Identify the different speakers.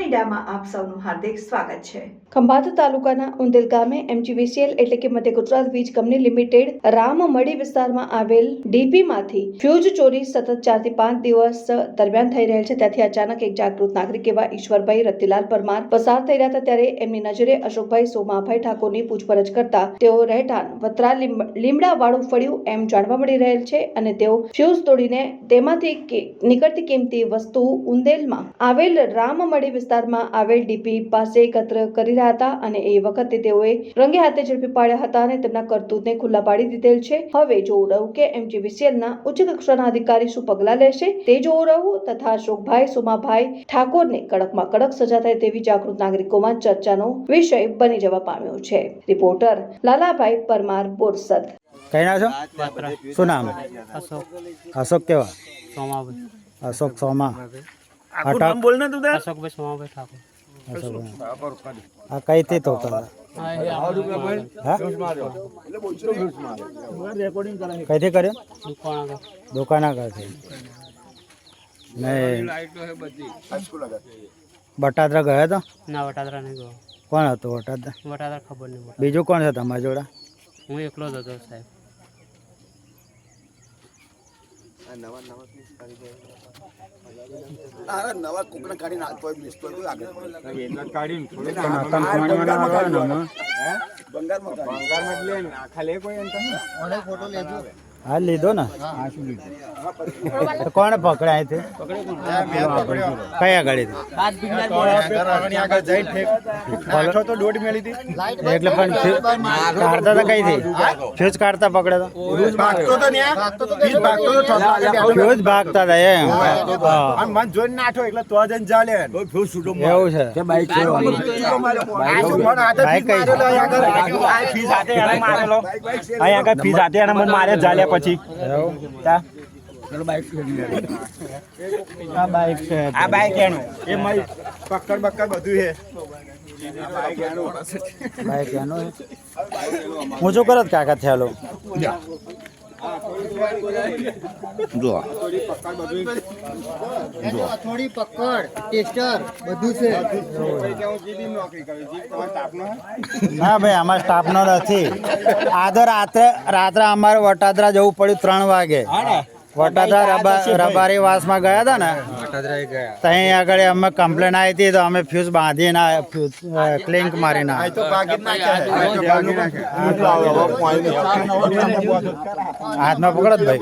Speaker 1: મીડિયામાં આપ સૌનું હાર્દિક સ્વાગત છે। ખંભાત તાલુકાના ઉંદેલ ગામે MGVCL એટલે કે મધ્ય ગુજરાત વીજ કંપની લિમિટેડ રામમડી વિસ્તારમાં આવેલ ડીપીમાંથી ફ્યુઝ ચોરી સતત 4 થી 5 દિવસ દરમિયાન થઈ રહેલ છે। ત્યાંથી અચાનક એક જાગૃત નાગરિક એવા ઈશ્વરભાઈ રતિલાલ પરમાર પસાર થઈ રહ્યા હતા ત્યારે એમની નજરે અશોકભાઈ સોમાભાઈ ઠાકોરની પૂછપરછ કરતા તેઓ રહેઠાણ વત્રા લીમડાવાળું ફળ્યું એમ જાણવા મળી રહેલ છે અને તેઓ ફ્યુઝ તોડીને તેમાંથી નીકળતી કિંમતી વસ્તુ ઉંદેલમાં આવેલ રામમડી વિસ્તારમાં આવેલ ડીપી પાસે એકત્ર કરી રહ્યા હતા અને એ વખતે તેઓએ રંગે હાથે ઝડપી પાડ્યા હતા અને તેમના કરતૂતને ખુલ્લા પાડી દીધેલ છે। હવે જોવું રહ્યું કે MGVCLના ઉચ્ચ કક્ષાના અધિકારી શું પગલાં લેશે તે જોવું રહ્યું તથા અશોકભાઈ સોમાભાઈ ઠાકોરને કડકમાં કડક સજા થાય તેવી જાગૃત નાગરિકોમાં ચર્ચાનો વિષય બની જવા પામ્યો છે। રિપોર્ટર લાલાભાઈ પરમાર બોરસદ।
Speaker 2: કઈ ના છો? શું નામ? અશોક કેવા?
Speaker 3: સોમાભાઈ।
Speaker 2: અશોક સોમા
Speaker 3: આખું નામ બોલ ને તું તાર? અશોકભાઈ સોમાભાઈ ઠાકોર।
Speaker 2: આ કઈ થી તો હતા? કઈથી કર્યો? દુકાન આગળથી ને બટાદરા ગયા હતા?
Speaker 3: ના વટાદરા નહીં ગયો।
Speaker 2: કોણ હતું વટાદરા?
Speaker 3: વટાદરા ખબર નહીં।
Speaker 2: બીજું કોણ છે તમારા જોડે?
Speaker 3: હું એકલો જ હતો સાહેબ।
Speaker 4: નવા કોકને કાઢી નાખતો હોય લિસ્ટ પર આગળ
Speaker 2: હા લીધો ને કોને પકડાય છે? કયા ગાડી તો દોઢ મેળી હતી એટલે પણ કાઢતા હતા કઈ થી? ફ્યુઝ કાઢતા પકડ્યા ફ્યુઝ ભાગતા હતા એમ
Speaker 4: મન જોઈને નાઠો એટલે તો જઈને ચાલે
Speaker 2: એવું છે?
Speaker 4: બાઈક કઈ
Speaker 5: ફી સાથે એને મને મારે ચાલ્યા પછી
Speaker 2: આ બાઈક છે
Speaker 5: આ બાઈક એનું
Speaker 4: એ મારી પકડ બકડ બધું છે
Speaker 2: બાઈક એનું હું શું કરત કાકા થયેલો
Speaker 6: થોડી પકડ ટેસ્ટર બધું છે।
Speaker 2: ના ભાઈ અમારા સ્ટાફ નો નથી। આ તો રાત્રે અમારે વટાદરા જવું પડ્યું 3 વાગે। વટાદરા રબારી વાસમાં ગયા હતા ને ત્યાં આગળ અમે કમ્પ્લેન આવી હતી તો અમે ફ્યુઝ બાંધીને ક્લિંક મારીને હાથમાં પકડો જ ભાઈ।